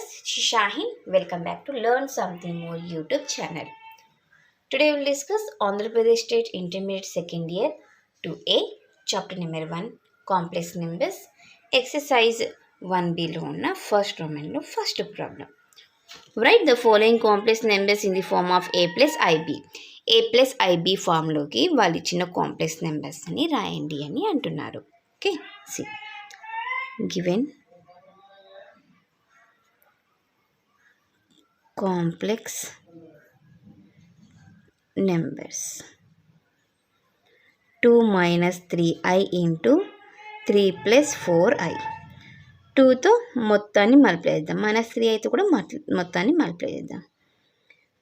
discuss Shaheen. Welcome back to Learn Something More YouTube channel. Today we will discuss Andhra Pradesh State Intermediate Second Year 2A, Chapter number 1, Complex Numbers, Exercise 1B లో ఉన్న first Roman లో first problem. Write the following complex numbers in the form of a plus ib. a plus ib ఫామ్లోకి వాళ్ళు ఇచ్చిన complex numbers అని రాయండి అని అంటున్నారు. Okay, see given complex numbers 2 minus 3i into 3 plus 4i. 2తో మొత్తాన్ని multiply చేద్దాం, మైనస్ 3 అయితే కూడా మొత్తాన్ని మల్టిప్లై చేద్దాం.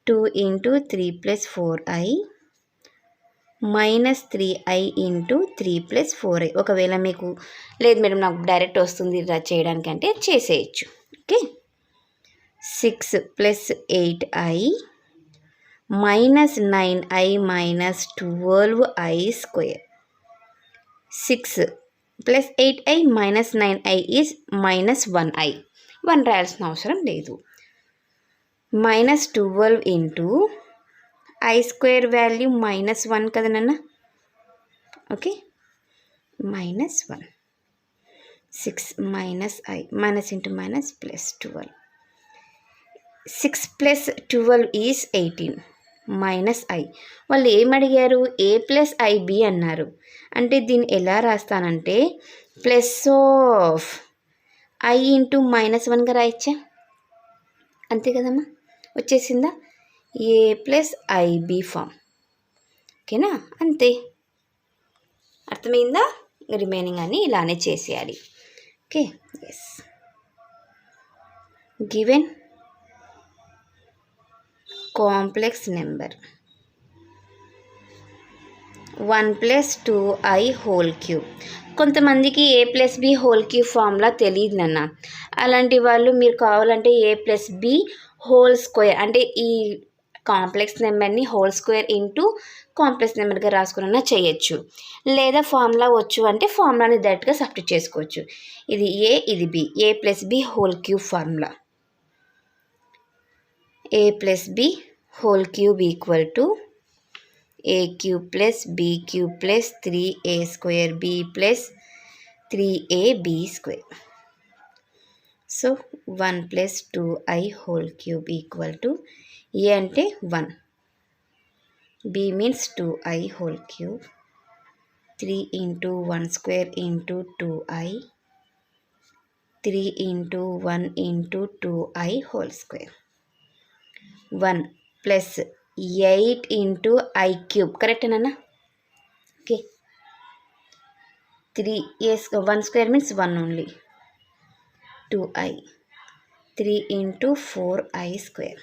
2 into 3 plus 4i minus 3i into 3 plus 4i. ఒకవేళ మీకు లేదు మేడం నాకు డైరెక్ట్ వస్తుంది చేయడానికంటే చేసేయచ్చు. Okay, 6 plus 8i minus 9i minus 12i square. 6 plus 8i minus 9i is minus 1i. 1 రాయాల్సిన అవసరం లేదు. Minus 12 into I square value minus 1 కదా నాన్న. Okay, minus 1. 6 minus i minus into minus plus 12. 6 plus 12 is 18 minus i. వాళ్ళు ఏమడిగారు? ఏ plus IB అన్నారు. అంటే దీన్ని ఎలా రాస్తానంటే plus of i into minus 1గా రాయచ్చా? అంతే కదమ్మా, వచ్చేసిందా? A plus I B form. ఓకేనా, అంతే. అర్థమైందా? రిమైనింగ్ అని ఇలానే చేసేయాలి. Okay, yes. Given complex number 1 plus 2i whole cube. కొంతమందికి A plus B whole cube formula తెలియదు నాన్న. అలాంటి వాళ్ళు మీరు కావాలంటే A plus B whole square అంటే ఈ కాంప్లెక్స్ నెంబర్ని హోల్ స్క్వేర్ ఇంటూ కాంప్లెక్స్ నెంబర్గా రాసుకున్నా చేయొచ్చు. లేదా ఫార్ములా వచ్చు అంటే ఫార్ములాని డైరెక్ట్గా సబ్స్టిట్యూట్ చేసుకోవచ్చు. ఇది ఏ, ఇది B. A plus B whole cube formula. A plus B whole cube equal to A cube plus B cube plus 3a square B plus 3ab square. So 1 plus 2i whole cube equal to A అంటే 1, B means 2i whole cube, 3 into 1 square into 2i, 3 into 1 into 2i whole square. 1 plus 8 into I cube. కరెక్టేనా? Okay, 3 1 square means 1 only. 2i, 3 into 4i square.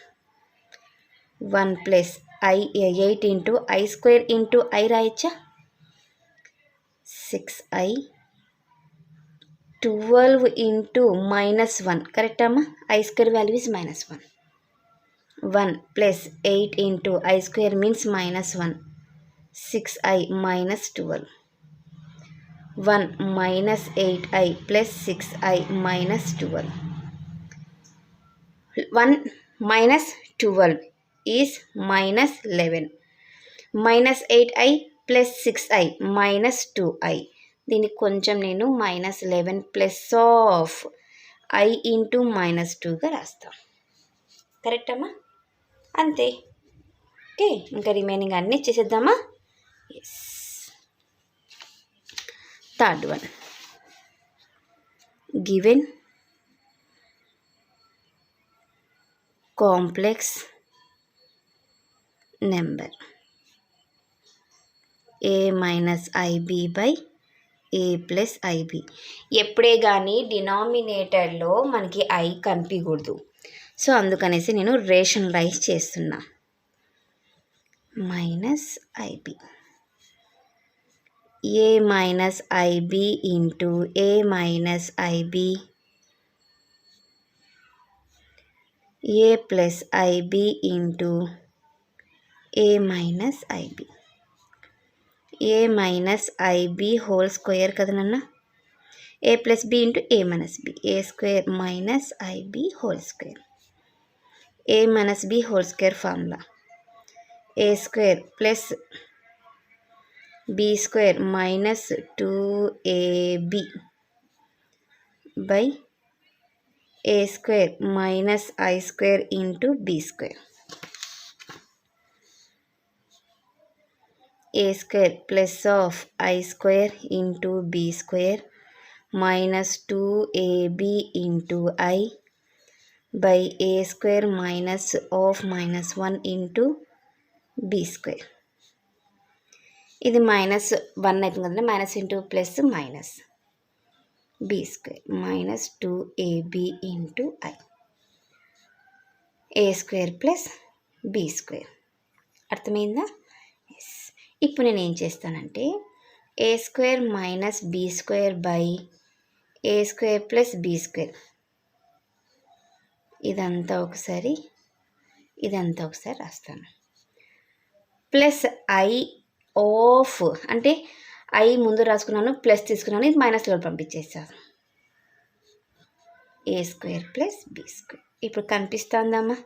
1 plus 8 into I square into I రాయచ్చా? 6i, 12 into minus 1. Correct అమ్మా? I square value is minus 1. 1 plus 8 into I square means minus 1. 6i minus 12. 1 minus 8i plus 6i minus 12. 1 minus 12 is minus 11. Minus 8i plus 6i minus 2i. దీనికి కొంచెం నేను minus 11 plus of i into minus 2గా రాస్తాను. Correct అమ్మా? అంతే. Okay, ఇంకా remaining అన్నీ చేసేద్దామా? Yes. Third one, given complex number A minus I B by A plus I B. ఎప్పుడే కానీ డినామినేటర్లో మనకి ఐ కనిపించకూడదు. సో అందుకనేసి నేను రేషనలైజ్ చేస్తున్నా. Minus I B, A minus I B into A minus I B, A plus I B into A minus I B. A minus I B whole square కదా నాన్న. A plus B into A minus B, A square minus I B whole square. A minus B whole square formula A square plus B square minus 2ab by A square minus I square into B square. A square plus of I square into B square minus 2ab into I by A square minus of minus 1 into B square. ఇది minus 1 అవుతుంది కదండి, minus into plus minus B square minus 2ab into I, A square plus B square. అర్థమైందా? Yes. ఇప్పుడు నేను ఏం చేస్తానంటే A square minus B square by A square plus B square, ఇదంతా ఒకసారి రాస్తాను. ప్లస్ ఐ ఆఫ్ అంటే ఐ ముందు రాసుకున్నాను, ప్లస్ తీసుకున్నాను, ఇది మైనస్లో పంపించేసాను. A square plus B square. ఇప్పుడు కనిపిస్తుందమ్మా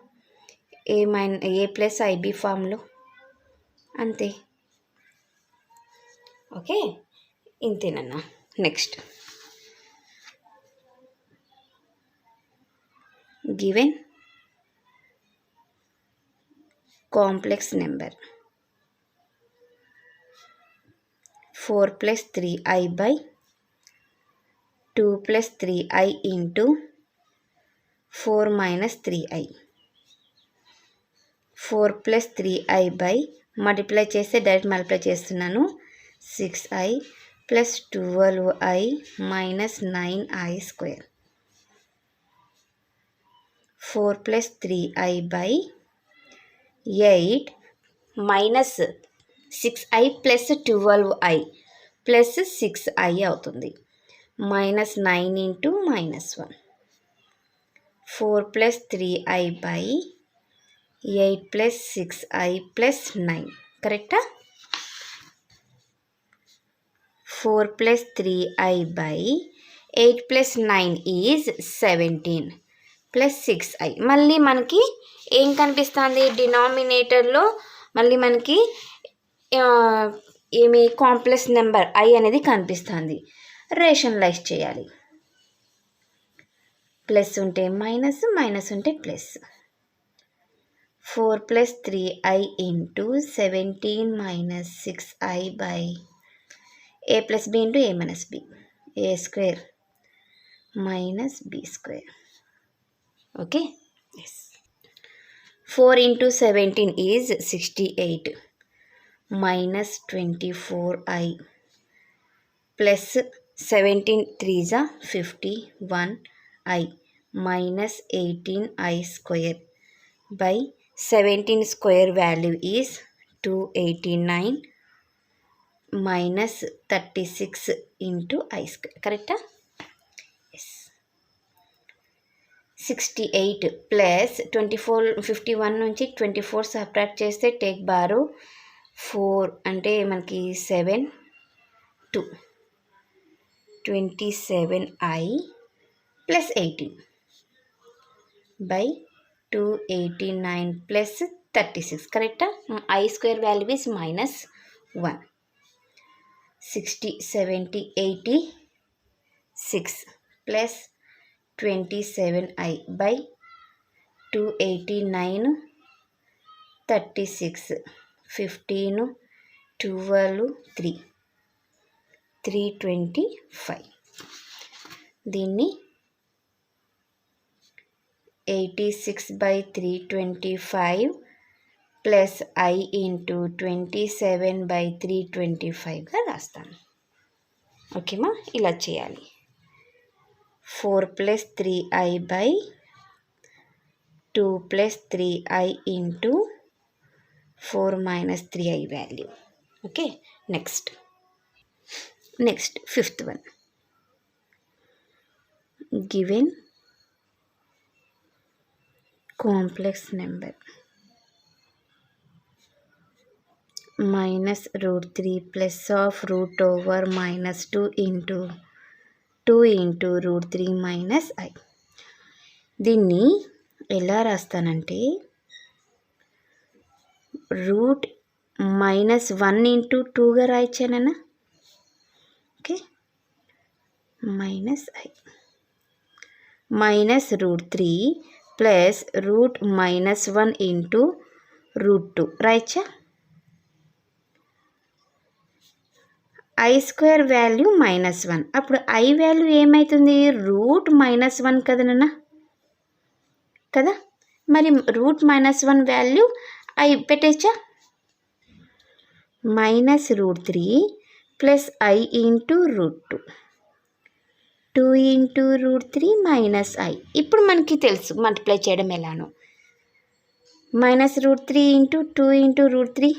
ఏ ప్లస్ ఐబి ఫామ్లో, అంతే. ఓకే, ఇంతేనన్నా. Next given complex number 4 plus 3i by 2 plus 3i into 4 minus 3i. 4 plus 3i by multiply చేస్తే డైరెక్ట్ మల్టిప్లై చేస్తున్నాను. 6i plus 12i minus 9i square. 4 plus 3i by 8 minus 6i plus 12i plus 6i అవుతుంది. minus 9 into minus 1. 4 plus 3i by 8 plus 6i plus 9. కరెక్టా? 4 plus 3i by 8 plus 9 is 17 plus 6i. మళ్ళీ మనకి ఏం కనిపిస్తుంది డినామినేటర్లో? మళ్ళీ మనకి ఏమి complex number I అనేది కనిపిస్తుంది. రేషనలైజ్ చేయాలి. ప్లస్ ఉంటే మైనస్, మైనస్ ఉంటే plus. 4 plus 3i into 17 minus 6i by a plus b into a minus b, a square minus b square. Okay? Yes. 4 into 17 is 68 minus 24i plus 17 3s are 51i minus 18i square by 17 square value is 289 minus 36 into I square. Correct? Yes. 68 plus 24 51 నుంచి 24 subtract చేస్తే take బారు 4 అంటే మనకి 7 2 27i plus 18 by 289 plus 36. Correct? I square value is minus 1. 60 70 80 6 plus 27i by 289 36 15 12 3 325. దీన్ని 86 by 325 plus I into 27 by 325గా రాస్తాను. ఓకేమా? ఇలా చేయాలి. 4 plus 3i by 2 plus 3i into 4 minus 3i value. Okay, next fifth one. Given complex number minus root 3 plus of root over minus 2 into 2 into √3 minus i. దీన్ని ఎలా రాస్తానంటే root -1 into 2గా రాయించానన్నా. Okay, minus i minus √3 plus root -1 into √2 రాయచ్చా. I square value -1, అప్పుడు i value ఏమవుతుంది root -1 కదనన్నా కదా. మరి రూట్ -1 వాల్యూ ఐ పెట్టేచ్చా. -√3 plus I into √2, 2 into √3 minus i. ఇప్పుడు మనకి తెలుసు మల్టిప్లై చేయడం ఎలానో. -√3 into 2 into √3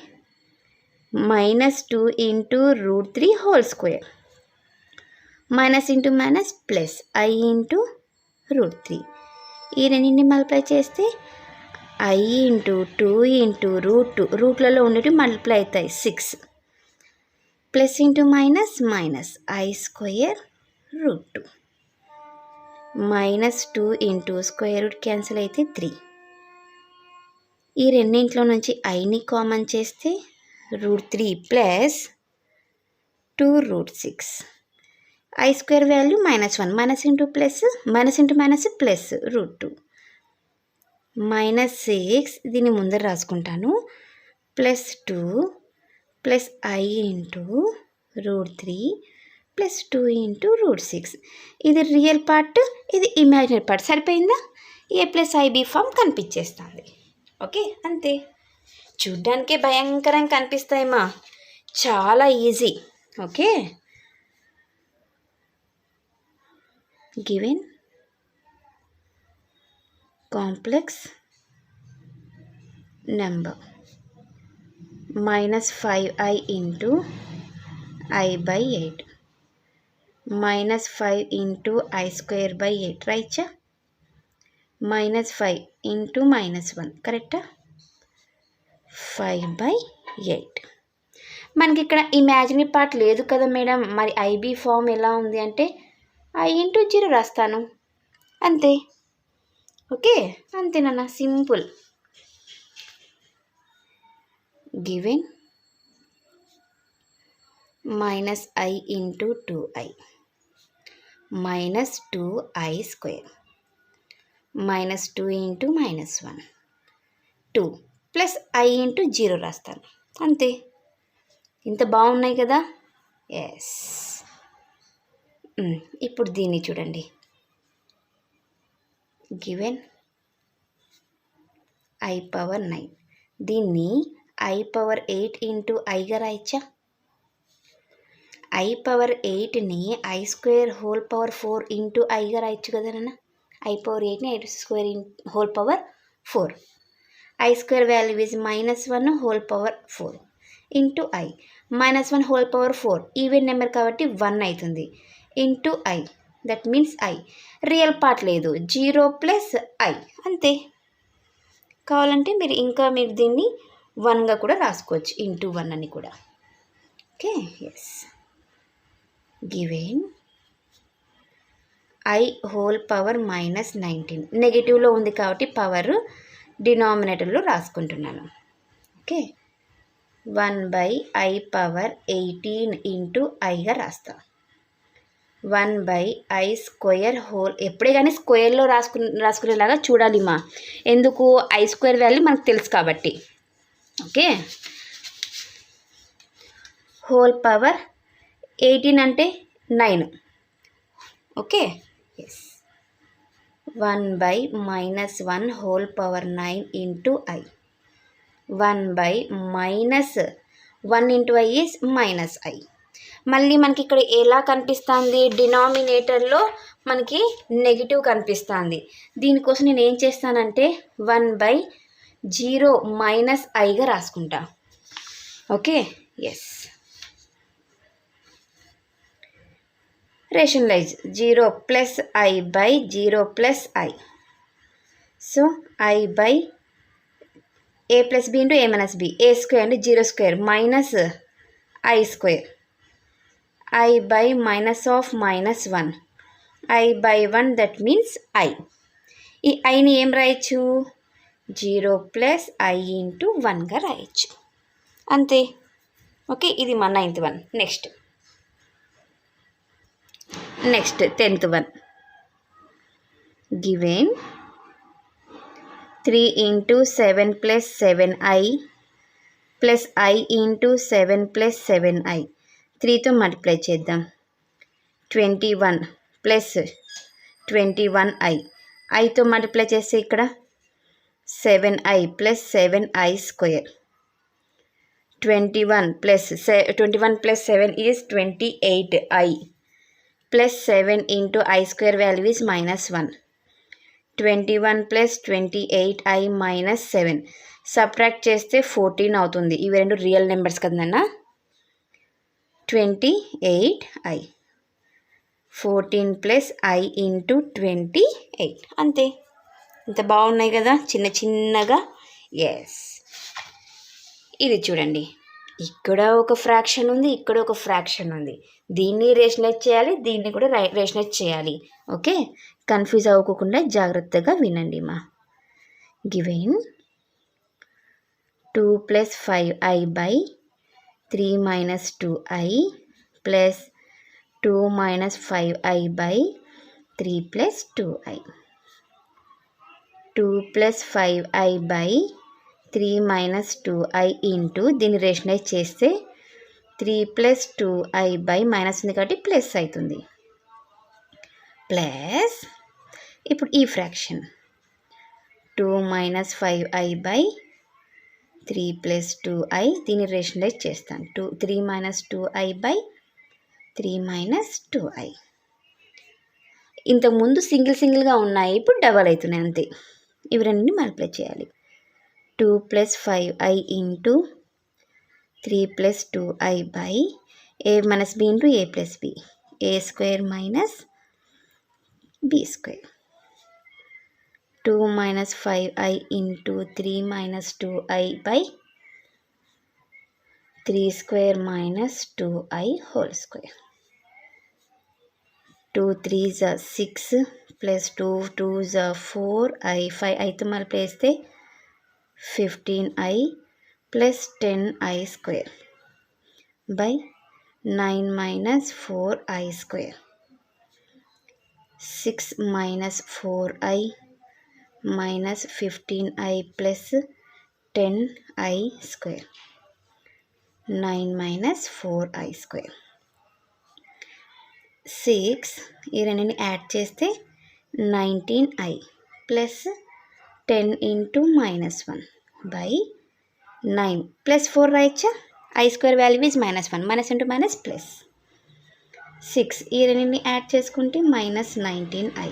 -2 into √3 whole square. Minus into minus plus I into √3. ఈ రెండింటిని మల్టిప్లై చేస్తే ఐ ఇంటూ 2 ఇంటూ √2, రూట్లలో ఉండేవి మల్టిప్లై అవుతాయి 6, plus into minus minus I square √2 -2 into square root cancel అయితే 3. ఈ రెండింటిలో నుంచి ఐని కామన్ చేస్తే √3 plus 2√6. I square value -1, minus into minus plus √2 -6. దీన్ని ముందర రాసుకుంటాను. Plus 2 plus I into √3 plus 2 into √6. ఇది రియల్ పార్ట్, ఇది ఇమాజినరీ పార్ట్. సరిపోయిందా? A+IB form కనిపించేస్తుంది. ఓకే, అంతే. చూడ్డానికే భయంకరంగా కనిపిస్తాయమ్మా, చాలా easy. Okay, given complex number -5i into i/8 -5 into I square by 8 రైచా. -5 into -1 కరెక్టా. 5/8. మనకి ఇక్కడ ఇమాజినరీ పార్ట్ లేదు కదా మేడం. మరి ఐబీ ఫామ్ ఎలా ఉంది అంటే ఐ ఇంటూ 0 రాస్తాను, అంతే. ఓకే, అంతేనన్నా, simple. Given -i into 2i -2i square -2 into -1 2 plus I into 0 రాస్తాను, అంతే. ఇంత బాగున్నాయి కదా. ఎస్. ఇప్పుడు దీన్ని చూడండి. గివెన్ i⁻9, దీన్ని i⁻8 ఇంటూ ఐగా రాయచ్చా. i⁻8ని i square whole power 4 into ఐగా రాయచ్చు కదా నాన్న. i⁻8ని i square whole power 4. I square value is -1 whole power 4 into i. -1 whole power 4 even number కాబట్టి 1 అవుతుంది, into i. That means i real part లేదు, 0 ప్లస్ ఐ, అంతే. కావాలంటే మీరు దీన్ని 1గా కూడా రాసుకోవచ్చు, ఇంటూ 1 అని కూడా. Okay, yes. Given I whole power -19, నెగిటివ్లో ఉంది కాబట్టి పవర్ డినామినేటర్లో రాసుకుంటున్నాను. ఓకే, 1/i⁻18 ఇంటూ ఐగా రాస్తా. 1/i స్క్వేర్ హోల్, ఎప్పుడే కానీ స్క్వేర్లో రాసుకునేలాగా చూడాలి మా. ఎందుకు? ఐ స్క్వేర్ వాల్యూ మనకు తెలుసు కాబట్టి. ఓకే, హోల్ పవర్ 18 అంటే 9. Okay, yes. 1/-1 whole power 9 into I. 1/-1 into I is -i. మళ్ళీ మనకి ఇక్కడ ఎలా కనిపిస్తుంది? డినామినేటర్లో మనకి నెగిటివ్ కనిపిస్తుంది. దీనికోసం నేను ఏం చేస్తానంటే 1/0 -iగా రాసుకుంటా. Okay, yes. Rationalize 0 plus i/0 plus i. So i/a plus b into a minus b, a square అంటే 0 square minus i square, i/-1 i/1 that means i. ఈ iని ఏం రాయొచ్చు 0 ప్లస్ i ఇంటూ 1గా రాయొచ్చు అంతే. ఓకే, ఇది మా 9th one. Next 10th one. Given 3 into 7 plus 7i plus i into 7 plus 7i. 3తో మల్టిప్లై చేద్దాం. 21 ప్లస్ 21i. iతో మల్టిప్లై చేస్తే ఇక్కడ 7i plus 7i square. 21 plus 7 is 28i plus 7 into i square value is -1. 21 plus 28i minus 7 subtract చేస్తే 14 అవుతుంది. ఇవి రెండు రియల్ నెంబర్స్ కదన్నా. 28i 14 ప్లస్ i ఇంటూ 28 అంతే. ఇంత బాగున్నాయి కదా చిన్న చిన్నగా. ఎస్, ఇది చూడండి, ఇక్కడ ఒక ఫ్రాక్షన్ ఉంది, ఇక్కడ ఒక ఫ్రాక్షన్ ఉంది. దీన్ని రేషనలైజ్ చేయాలి, దీన్ని కూడా రేషనలైజ్ చేయాలి. ఓకే, కన్ఫ్యూజ్ అవ్వకుండా జాగ్రత్తగా వినండి మా. Given 2 plus 5i by 3 minus 2i plus 2 minus 5i by 3 plus 2i. 2 plus 5i by 3 minus 2i into దీన్ని రేషనలైజ్ చేస్తే 3 ప్లస్ 2i బై మైనస్ ఉంది కాబట్టి ప్లస్ అవుతుంది. ప్లస్ ఇప్పుడు ఈ fraction 2 minus 5i by 3 plus 2i దీన్ని rationalise చేస్తాను. 3 minus 2i by 3 minus 2i. ఇంతకుముందు సింగిల్గా ఉన్నాయి, ఇప్పుడు డబల్ అవుతున్నాయి అంతే. ఇవి రెండింటిని మల్టిప్లై చేయాలి. 2 plus 5i into 3 plus 2i by a minus b into a plus b, a square minus b square. 2 minus 5i into 3 minus 2i by 3 square minus 2i whole square. 2 3s 6 plus 2 2s 4i 5iతో multiply చేస్తే 15i plus 10i square by 9 minus 4i square. 6 minus 4i minus 15i plus 10i square. 9 minus 4i square. 6 ఈ రెండింటిని add చేస్తే 19i plus 10 into -1 by 9 plus 4 రాయచ్చా. i square value is -1, minus into minus plus. 6 ఈ రెండింటిని add చేసుకుంటే -19i.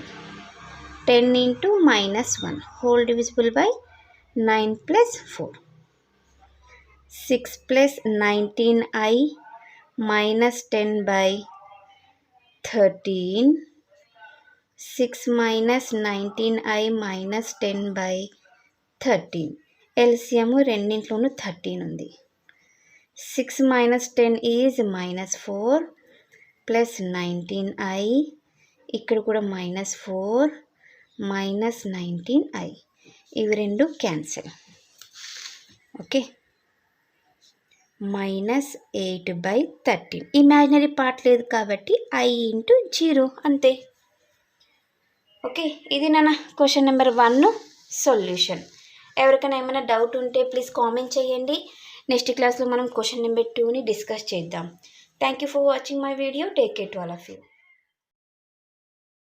10 into -1 whole divisible by 9 plus 4. 6 plus 19i minus 10 by 13. 6 minus 19i minus 10 by 13. LCM రెండింట్లోనూ 13 ఉంది. 6 minus 10 is -4 plus 19i, ఇక్కడ కూడా -4 minus 19i. ఇవి రెండు క్యాన్సిల్. ఓకే, -8/13. ఇమాజినరీ పార్ట్ లేదు కాబట్టి i ఇంటూ 0 అంతే. ఓకే, ఇది నా క్వశ్చన్ నెంబర్ 1 సొల్యూషన్. ఎవరికైనా ఏమైనా డౌట్ ఉంటే ప్లీజ్ కామెంట్ చేయండి. నెక్స్ట్ క్లాస్లో మనం క్వశ్చన్ నెంబర్ 2ని డిస్కస్ చేద్దాం. Thank you for watching my video. Take care to all of you.